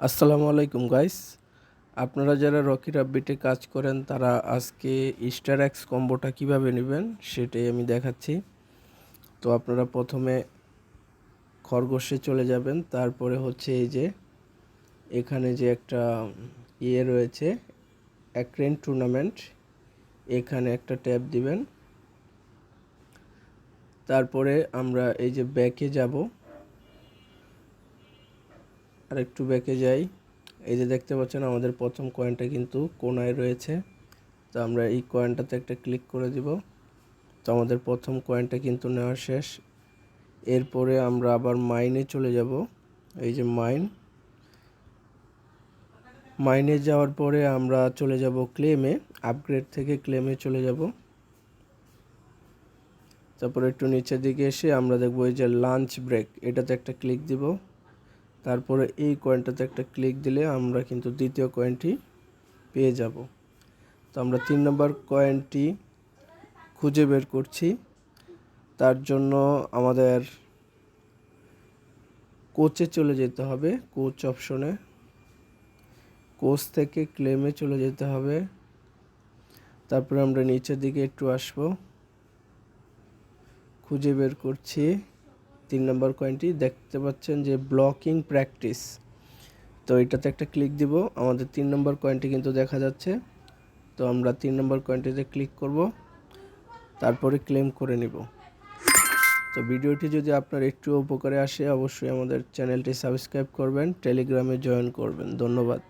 আসসালামু আলাইকুম গাইস। আপনারা যারা রকি রাব্বিটে কাজ করেন তারা আজকে ইস্টার এক্স কম্বোটা কিভাবে নেবেন সেটাই আমি দেখাচ্ছি। তো আপনারা প্রথমে খরগোশে চলে যাবেন, তারপরে হচ্ছে এই যে এখানে যে একটা রয়েছে অ্যাক্রেন টুর্নামেন্ট, এখানে একটা ট্যাব দিবেন। তারপরে আমরা এই যে ব্যাকে যাব, আর একটু ব্যাকে যাই। এই যে দেখতে পাচ্ছেন আমাদের প্রথম কয়েনটা কিন্তু কোনায় রয়েছে, তো আমরা এই কয়েনটাতে একটা ক্লিক করে দিব। তো আমাদের প্রথম কয়েনটা কিন্তু নেওয়া শেষ। এরপরে আমরা আবার মাইনে চলে যাব। এই যে মাইনে যাওয়ার পরে আমরা চলে যাব ক্লেমে, আপগ্রেড থেকে ক্লেমে চলে যাব। তারপরে একটু নিচের দিকে এসে আমরা দেখব এই যে লাঞ্চ ব্রেক, এটাতে একটা ক্লিক দিব। তারপরে এই কয়েনটাতে একটা ক্লিক দিলে আমরা কিন্তু দ্বিতীয় কয়েনটি পেয়ে যাব। তো আমরা 3 নম্বর কয়েনটি খুঁজে বের করছি। তার জন্য আমাদের কোচে চলে যেতে হবে, কোচ অপশনে। কোচ থেকে ক্লেমে চলে যেতে হবে। তারপরে আমরা নিচের দিকে একটু আসব, খুঁজে বের করছি 3 নম্বর কয়েনটি। দেখতে পাচ্ছেন যে ব্লকিং প্র্যাকটিস, তো এটাতে একটা ক্লিক দিব। আমাদের 3 নম্বর কয়েনটি কিন্তু দেখা যাচ্ছে। তো আমরা 3 নম্বর কয়েনটিতে ক্লিক করব, তারপরে ক্লেম করে নিব। তো ভিডিওটি যদি আপনার একটু উপকারে আসে অবশ্যই আমাদের চ্যানেলটি সাবস্ক্রাইব করবেন, টেলিগ্রামে জয়েন করবেন। ধন্যবাদ।